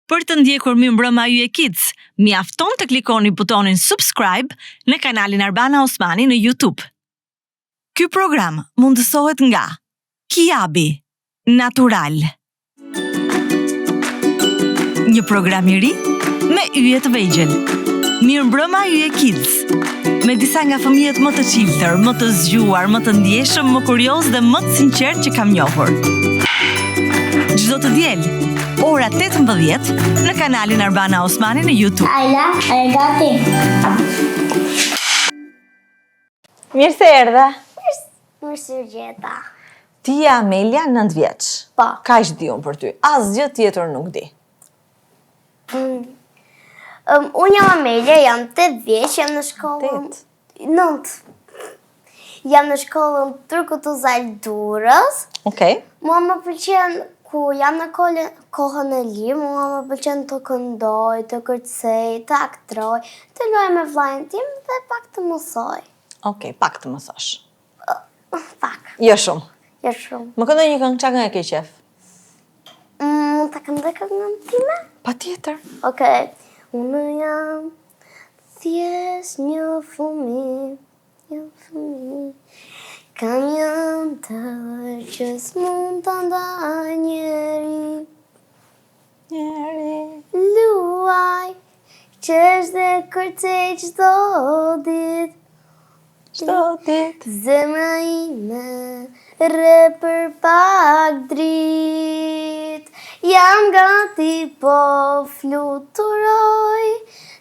Për të ndjekur Mirëmbrëma Yje Kids, mjafton të klikoni butonin subscribe në kanalin Arbana Osmani në YouTube. Ky program mundësohet nga Kiabi Natural. Një program i ri me yje të vegjël. Mirëmbrëma Yje Kids. Me disa nga fëmijët më të çiltër, më të zgjuar, më të ndjeshëm, më kurioz dhe më të sinqert që kam njohur. Çdo të diel, ora 18 në kanalin Arbana Osmani në YouTube. Ajla, e gati. Mirë se erdhe. Mirë se gjeta. Ti je Amelia, 9 vjeç. Po. Kaq di unë për ty. Asgjë tjetër nuk di. Unë jam Amelia, jam 8 vjeç, jam në shkollën... 9. Jam në shkollën Turku Zaldurës. Okej. Mua më pëlqen, ku jam në kohën e lirë, mua më pëlqen të këndoj, të kërcej, të aktroj, të luaj me vllajën tim dhe pak të mësoj. Okej, pak të mësosh. Pak, Jo shumë. jo shumë. Më këndoj një këngë, çka këngë ke qef? Mund të këndoj këngën time? Patjetër. Okej. Unë jam thjesht një fëmijë, kam jam të që s'mund të ndaj njeri. Luaj, qesh dhe kërcej çdo ditë. Çdo ditë. Zemra ime rre për pak dritë. Jam gati po fluturoj,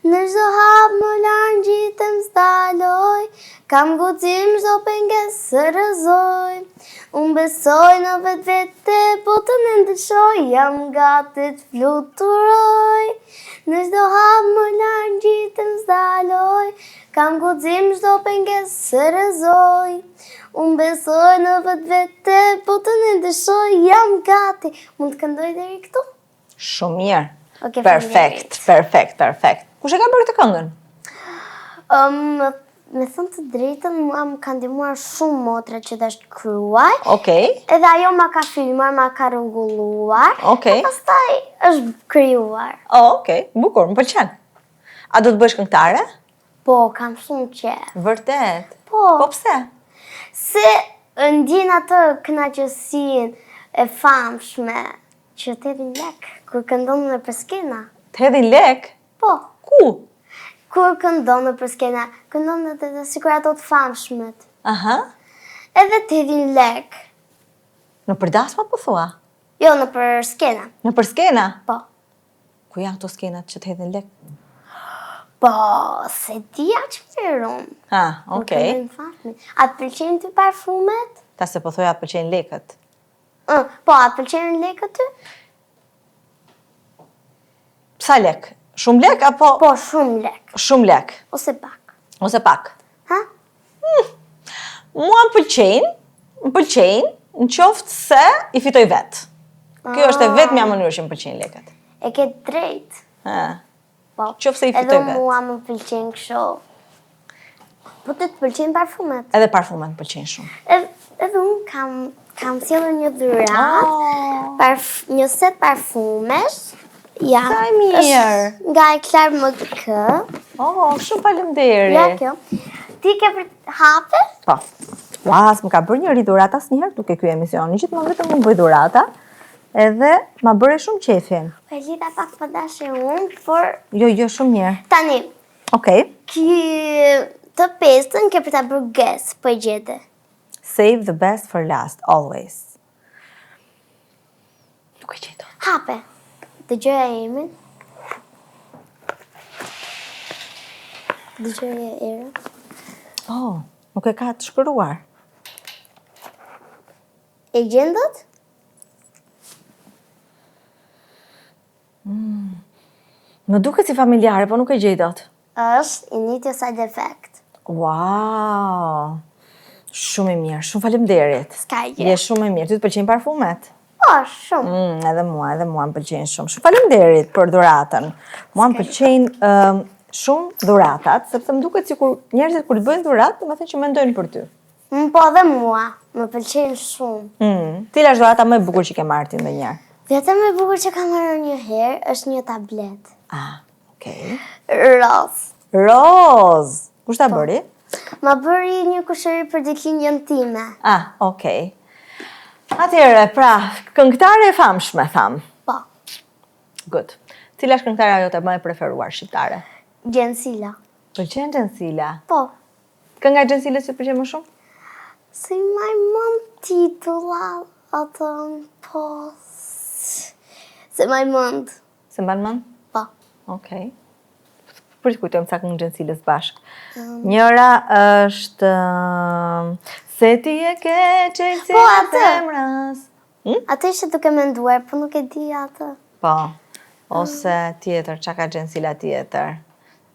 në çdo hap më larg gjitem s'daloj. Kam guxim çdo pengesë së rrëzoj. Unë besoj në vetë, po të më ndryshoj. Jam gati të fluturoj, në çdo hap më larg gjitem s'daloj. Kam guxim çdo pengesë së rrëzoj. Unë besoj në vetë, po të më ndryshoj. Jam gati. Mund të këndoj deri këtu? Shumë mirë. Okej, Perfekt. Kush e ka bërë këtë këngën? Me thënë të drejtën, mua më ka ndihmuar shumë motra që të shkruaj. Okej. Edhe ajo ma ka filmuar, ma ka rregulluar. Okej. E pastaj është krijuar. Okej, bukur, më pëlqen. A do të bësh këngëtare? Po, kam shumë qef. Vërtet. Po, Po pse? se ndjen atë kënaqësinë e famshme që të hedhin lek kur këndon në për skena. Të hedhin lek? Po, Ku? kur këndon në për skena, këndon edhe sikur ato të famshmet. Aha. Edhe të hedhin lek. Në përdasma po thua? Jo, në për skena. Në për skena? Po. Ku janë këto skenat që të hedhin lek? Po, se dia që përun. Ha, okej. A të pëlqejnë ty parfumet? Ta se po thoja të pëlqejnë lekët. Po, a të pëlqejnë lekët ty? Sa lek? Shumë lek apo? Po, shumë lek. Shumë lek. Ose pak. Ose pak. Ha? Mua më pëlqejnë, në qoftë se i fitoj vetë. Kjo është e vetmja mënyrë që më pëlqejnë lekët. E ke drejt. Ha. Po. Qoftë se i fitoj Edhe vetë. mua më pëlqejnë kështu. Po të pëlqejnë parfumet? Edhe parfumet më pëlqejnë shumë. Edhe unë kam sjellur një dhuratë, një set parfumesh. Ja, Sa e mirë. është nga e Klar MK. Shumë faleminderit. Ja, kjo. Ti ke për hape? Po. Më ka bërë njëri dhuratë asnjëherë duke ky emision. Gjithmonë vetëm më bëj dhurata. Edhe ma bëre shumë qefin. Po e lidha pak për dashje unë, por... Jo, shumë mirë. Tani, Okej. të pestën ke për ta bërë guess, po e gjete. Save the best for last, always. Nuk e gjeto. Hape. Dëgjoja emrin. Dëgjoja erën. Nuk e ka të shkruar. E gjendët? Më duket si familjare, po nuk e gjej dot. Është Initio Side Effect. Wow! Shumë e mirë, shumë faleminderit. S'ka gjë. Je shumë e mirë. Ty të pëlqejnë parfumet? Po, shumë. Edhe mua më pëlqejnë shumë. Shumë faleminderit për dhuratën. Mua më pëlqejnë shumë dhuratat, sepse më duket sikur njerëzit kur të bëjnë dhuratë, domethënë që mendojnë për ty. Po dhe mua, më pëlqejnë shumë. Cila është dhurata më e bukur që ke marrë ti ndonjëherë? Vetëm e bukur që kam marrë një herë është një tablet. Okej. Roz. Roz! Kush ta bëri? Ma bëri një kushëri për ditëlindjen time. Okej. Atëherë, pra, këngëtare e famshme, tham. Po. Good. Cila është këngëtarea jote më e preferuar shqiptare? Gjensila. Pëlqen Gjensila? Po. Kënga e Gjensilës që pëlqen më shumë? Si maj mund titulla atë, po... Se maj mund. Se mban mend? Po. Okej. Për të kujtojmë ca këngë Gjensilës bashkë. Njëra është Se ti e ke qelësi Po, në atë. zemrës. Atë ishte duke menduar, po nuk e di atë. Po. Ose tjetër, çka ka Gjensila tjetër.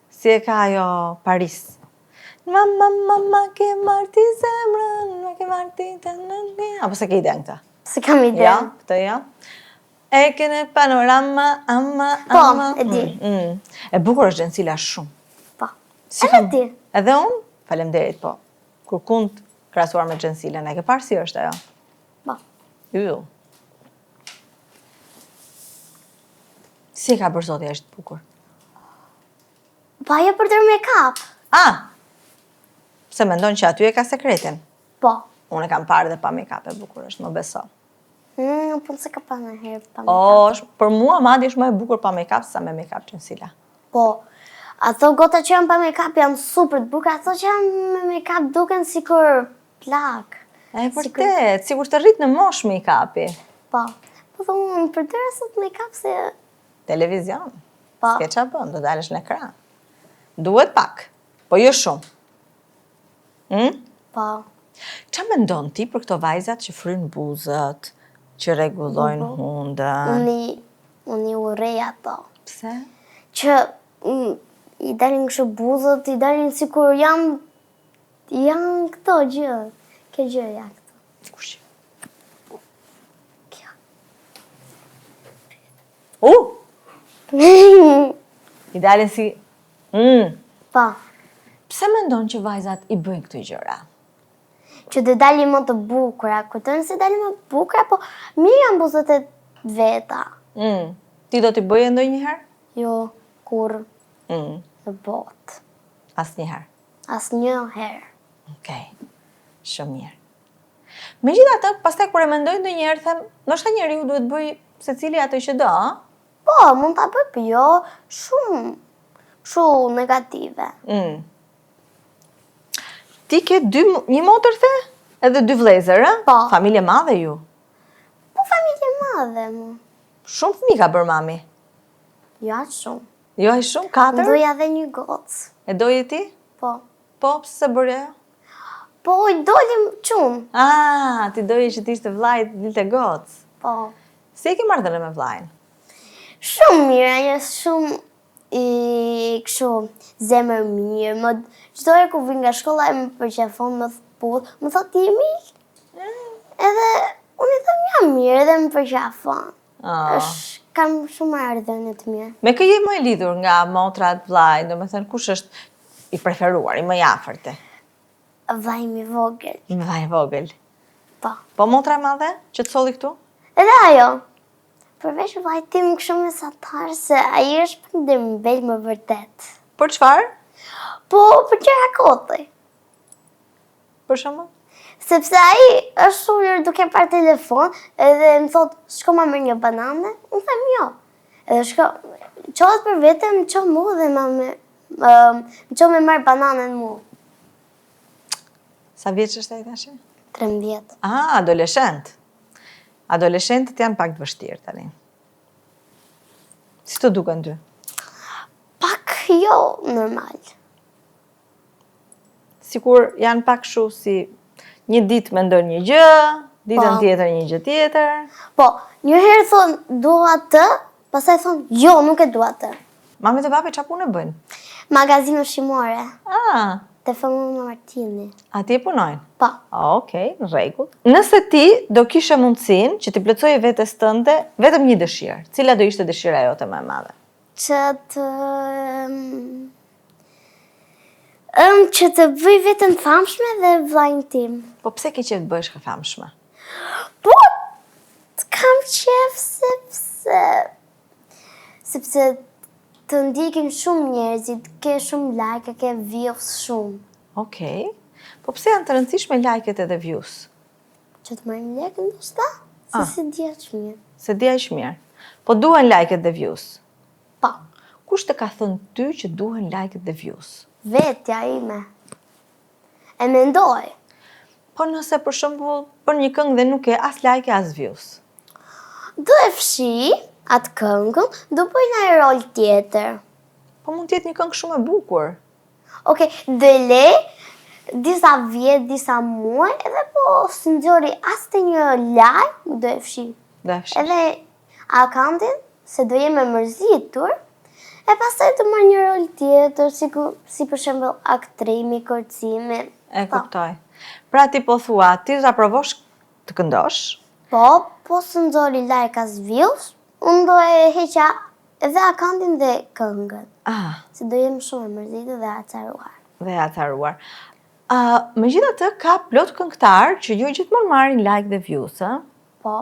Si e ka ajo Paris. Mama ke marti zemrën, ma ke marti të nëndi. Apo se ke iden këta? Se kam ide. Ja, këtë ja. E kene panorama, ama. Po, e di. E bukur është Gjensila shumë. Po. Si Edhe kam- ti. Edhe unë? Faleminderit, po. Kur kund krahasuar me Gjensilën, e ke parë si është ajo? Po. Yll. Si e ka bërë zoti është bukur? Po ajo përdor make-up. Se mendon që aty e ka sekretin. Po. Unë e kam parë dhe pa make-up e bukur është, më beso. Po se ka pa në herë pa make-up. Për mua madje është më e bukur pa make-up sa me make-up Gjensila. Po. Ato gota që janë pa make-up janë super të bukur, ato që janë me make-up duken sikur plak. E vërtet, sikur të rrit në mosh make-upi. Po. Po dhe unë përdor sot make-up se... Televizion. Po. S'ke qa bën, do dalësh në ekran. Duhet pak, po jo shumë. Po. Qa mendon ti për këto vajzat që frynë buzët, që rregullojnë hundën? Unë i urrej ato. Pse? Që i dalin kështu buzët, i dalin sikur janë këto gjë. Kjo gjëja këto. Kush? Kjo. I dalin si... Po. Pse mendon që vajzat i bëjnë këto gjëra? Që të dalin më të bukura, kujtojnë se dalin më bukura, po mirë janë buzët e veta. Ti do t'i bëje ndonjëherë? Jo, kur në botë. Asnjëherë. Asnjë herë. Okej. Shumë mirë. Megjithatë, pastaj kur e mendoj ndonjëherë them, ndoshta njeriu duhet bëj secili atë që do, a? Po, mund ta bëj, po jo shumë negative. Ti ke një motër the? Edhe 2 vëllezër, ë? Po. Familje madhe ju. Po familje madhe mu. Shumë fëmijë ka bërë mami. Jo aq shumë. Jo ai shumë, 4? Doja dhe një gocë. E doje ti? Po. Po, pse se bëre ajo? Po, i dolim qumë. Ti doje që ti ishte vllai, dilte gocë. Po. Si e ke marrëdhënie me vllajin? Shumë mirë, ajo është shumë i kështu zemër mirë. Çdo herë kur vi nga shkolla e më përqafon, më thot, më thot ti je mirë. Edhe unë i them jam mirë, edhe më përqafon. Kam shumë marrëdhënie të mirë. Me kë je më e lidhur nga motrat, vllai, domethënë kush është i preferuar, i më i afërti? Vllai i vogël. Vllai i vogël. Po. Po motra e madhe që të solli këtu? Edhe ajo. Përveç vllajt tim kështu mesatar se ai është prindërbel më vërtet. Për çfarë? Po, për gjëra kote. Për shembull? Sepse ai është ulur duke parë telefon edhe më thot, shko ma merr një banane, unë them jo. Edhe qohet për vete, më qo mu dhe më qo me marrë bananën mu. Sa vjeç është ai tash? 13. Adoleshent. Adoleshentët janë pak të vështirë tani. Si të duken ty? Pak jo normal. Sikur janë pak shu si një ditë mendon një gjë, ditën tjetër një gjë tjetër. Po, një herë thonë dua të, pastaj thonë jo, nuk e dua të. Mami dhe papi çfarë punë bëjnë? Magazinë ushqimore. Te familja Martini. Atje punojnë? Po. Okej, në rregull. Nëse ti do kishe mundësinë që ti plotësoje vetes tënde vetëm një dëshirë, cila do ishte dëshira jote më e madhe? Që të bëj veten famshme dhe vllajin tim. Po pse ke qejf të bëhesh e famshme? Po, Kam qef sepse të ndikim shumë njerëzit, ke shumë like, ke views shumë. Okej. Po pse janë të rëndësishme like-et edhe views? Që të marrim lekë ndoshta? Se si dia që mirë. Se dia ish mirë. Po duhen like-et dhe views. Po, Kush të ka thënë ty që duhen like-et dhe views? vetja ime. E mendoj. Po nëse për shembull për një këngë dhe nuk e as like as views. Do e fshi atë këngën, do bëj një rol tjetër. Po mund të jetë një këngë shumë e bukur. Okej, do le disa vjet, disa muaj, edhe po së nxori as të një like, do e fshi. Edhe akantin, se do jem e mërzitur, e pastaj të marr një rol tjetër, si për shembull aktrimi, kërcimi. E kuptoj. Pra ti po thua, ti do ta provosh të këndosh? Po së nxori like as views, unë do e heqa edhe akantin dhe këngën. Se do jem shumë e mërzitur dhe acaruar. Dhe acaruar. Megjithatë ka plot këngëtar që jo gjithmonë marrin like dhe views, ë? Po.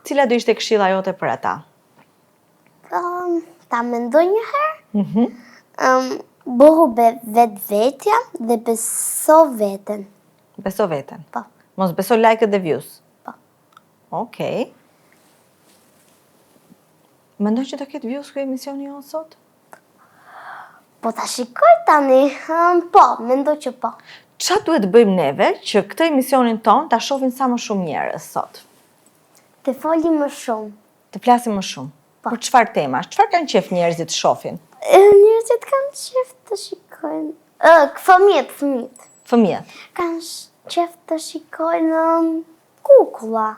Cila do ishte këshilla jote për ata? Ta mendoj një herë. Bëhu vetvetja dhe beso veten. Beso veten? Po. Mos beso like dhe views? Po. Okej. Mendoj që të ketë views ky emisioni jonë sot? Po ta shikoj tani. Po, mendoj që po. Qa duhet bëjmë neve që këtë emisionin ton ta shohin sa më shumë njerëz sot? Të folim më shumë. Të flasim më shumë? Për çfarë temash? Çfarë kanë qef njerëzit të shohin? Njerëzit kanë qef të shikojnë. Fëmijët. Fëmijët. Kanë qef të shikojnë kukulla.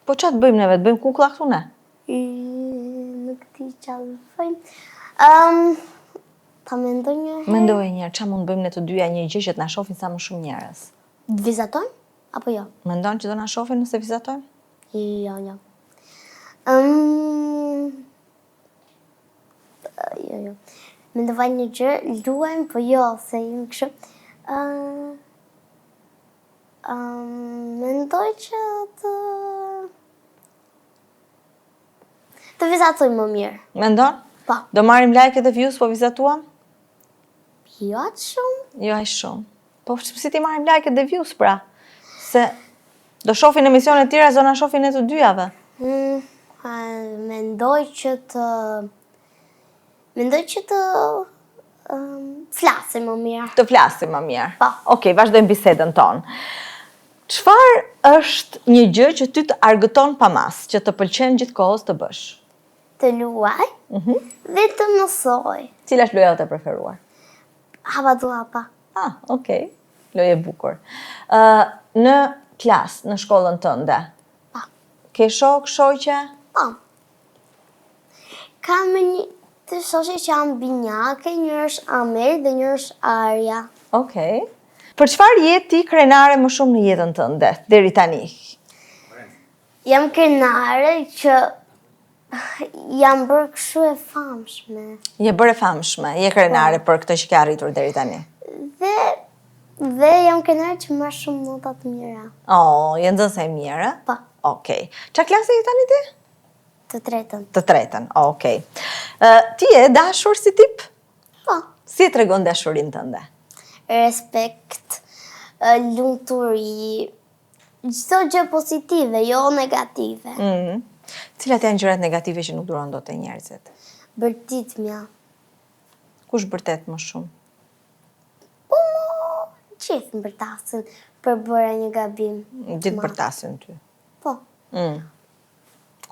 Po qa të bëjmë neve? Të bëjmë kukulla këtu ne? Nuk di qa të bëjmë. Ta mendoj një herë. Mendoj njerë, qa mund bëjmë ne të dyja një gjë që të na shohin sa më shumë njerëz? Të vizatojmë? Apo jo? Mendon që do na shohin nëse vizatojmë? Jo. Jo. Mendova një gjë, luajmë, po jo, se jemi kështu. Mendoj që të vizatojmë më mirë. Mendon? Po. Do marrim like dhe views po vizatuam? Jo atë shumë. Jo aq shumë. Po si ti marrim like dhe views pra? Se do shohin emisione tjera, do na shohin ne të dyjave. Mendoj që të flasim më mirë. Të flasim më mirë. Po. Okej, vazhdojmë bisedën tonë. Çfarë është një gjë që ty të argëton pa mas, që të pëlqen gjithkohës të bësh? Të luaj dhe të mësoj. Cila është loja jote e preferuar? Hapa duapa. Okej. Lojë e bukur. Në klasë, në shkollën tënde, ke shok, shoqe? Po. Kam një të shoqe që janë binjake, një është Amer dhe një është Arja. Okej. Për çfarë je ti krenare më shumë në jetën tënde, deri tani? Jam krenare që jam bërë kështu e famshme. Je bërë e famshme, je krenare për këtë që ke arritur deri tani. Dhe jam krenare që marr shumë nota të mira. Je nxënëse e mirë? Po. Okej. Qa klase je tani ti? Të tretën. Të tretën, okej. Ti je dashur si tip? Po. Si e tregon dashurinë tënde? Respekt, lumturi, çdo gjë pozitive, jo negative. Cilat janë gjërat negative që nuk duron dot te njerëzit? Bërtitmja. Kush bërtet më shumë? Po, gjithë bërtasin për bëra një gabim. Gjithë bërtasin ty. Po.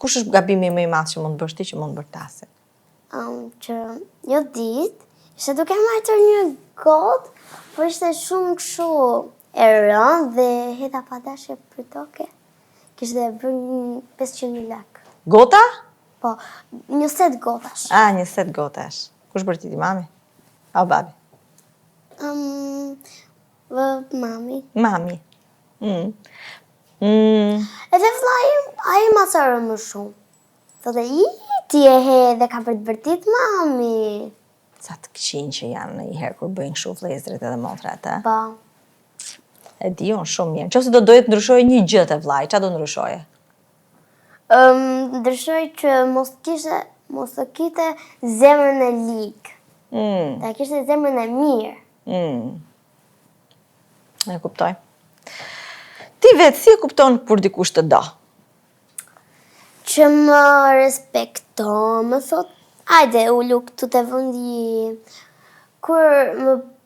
Kush është gabimi më i madh që mund bësh ti që mund bërtasin? Që një ditë, ishte duke marrë një gotë, po ishte shumë kështu e rëndë dhe heta pa dashje për toke. Kishte bërë 500.000 lekë. Gota? Po, një set gotash. Një set gotash. Kush bërtiti, mami? O babi? Mami. Mami. Edhe vllai ai ma sarë më shumë. Thotë, ti e he dhe ka për të bërtit mami. Sa të këqin që janë në i herë kur bëjnë kështu vëllezërit edhe motrat, e? Po. E di unë shumë mirë. Nëse do doje të ndryshoje një gjë te vllai, çfarë do ndryshoje? Ndryshoj që mos të kite zemrën e ligë. Ta kishte zemrën e mirë. E kuptoj. Ti vetë si e kupton kur dikush të do? Që më respekton, më thot, ajde ullu këtu të vendi. Kur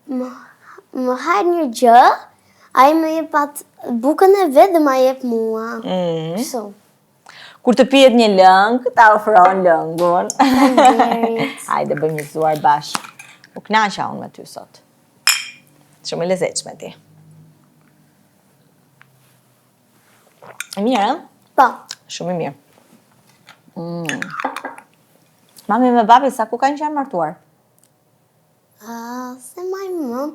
më hajt një gjë, ai më jep atë bukën e vet dhe ma jep mua. Kështu. Kur të pihet një lëng, ta ofron lëngun. Faleminderit. Hajde bëjmë një gëzuar bashkë. U kënaqa unë me ty sot. Shumë e lezetshme ti. E mirë, Po, Shumë e mirë. Mami me babi sa ku kanë qenë martuar? se maj mëm,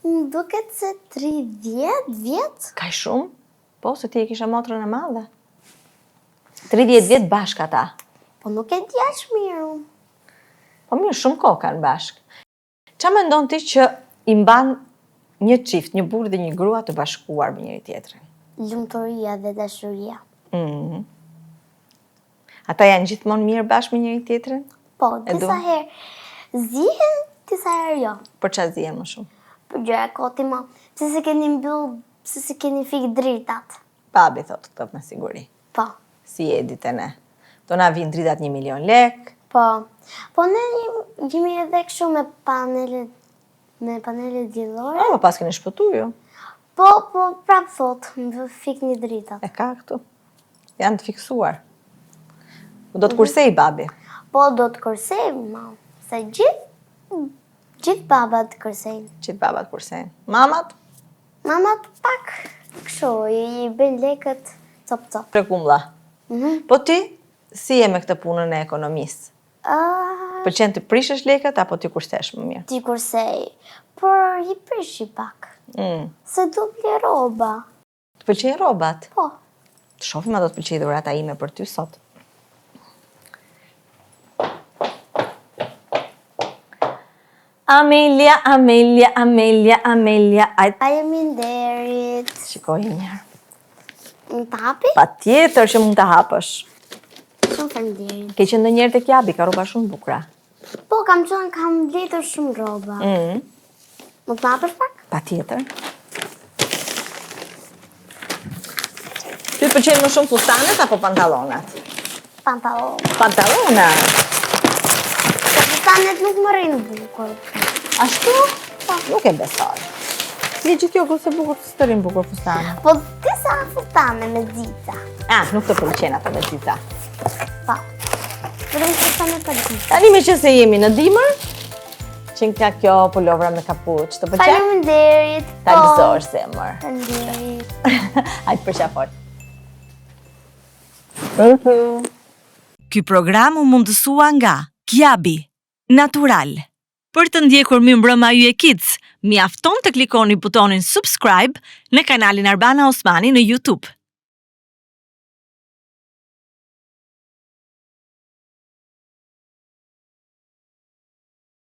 më duket se 30 vjet. Ka shumë? Po, se ti e kishe motrën e madhe. 30 vjet bashkë ata. Po nuk e di aq mirë. Po mirë, shumë kohë kanë bashkë. Qa mendon ti që i mban një çift, një burrë dhe një grua të bashkuar me njëri tjetrin? Lumturia dhe dashuria. Ata janë gjithmonë mirë bashkë me njëri tjetrin? Po, E disa dua. herë zihen, disa herë jo. Për çfarë zihen më shumë? Për gjëra koti ma, pse se keni mbyll, pse se keni fik dritat. Babi thotë këtë me siguri. Po, Si e ditë ne. Do na vinë dritat 1 milion lek. po. Po ne jemi edhe kështu me panele diellore. Po pas keni shpëtu ju. Po, prap thot, më fikni dritat. E ka këtu. Janë të fiksuar. Do të kursej babi. Po, do të kursej, ma, se gjithë babat kursejnë. Qitë babat kursejnë. Mamat? Mamat pak kështu, i bën lekët cop. Prekumlla. Po ti, si je me këtë punën e ekonomisë? Pëlqen të prishësh lekët apo ti kursesh më mirë? Ti kursej, por i prishi pak. Se du ble roba. Të pëlqejnë rrobat? Po, Të shohim a do të pëlqejë dhurata ime për ty sot. Amelia. faleminderit. Shikoj mirë. Në tapi? Patjetër që mund të hapësh. Shumë faleminderit. Ke qenë ndonjëherë tek Jabi, ka rroba shumë bukura. Po, kam bletur shumë roba. Më të hapësh pak? Patjetër. Ty të pëlqejnë më shumë fustanet apo pantallonat? Pantalon. Pantallona. Se fustanet nuk më rrinë bukur. Ashtu? Nuk e besoj. Si gjithë jo se bukur të rrinë bukur fustane. Po, disa fustane me dzita. Nuk të pëlqen ato me dzita. Po, vetëm fustane pa dzita. Tani me që se jemi në dimër, që nga kjo pulovra me kapuç, të pëlqen? Faleminderit. Ta gëzosh zemër. Faleminderit. Hajtë për qafort. Ky program u mundësua nga Kiabi, Natural. Për të ndjekur Mirëmbrëma Yje Kids, mjafton të klikoni butonin subscribe në kanalin Arbana Osmani në YouTube.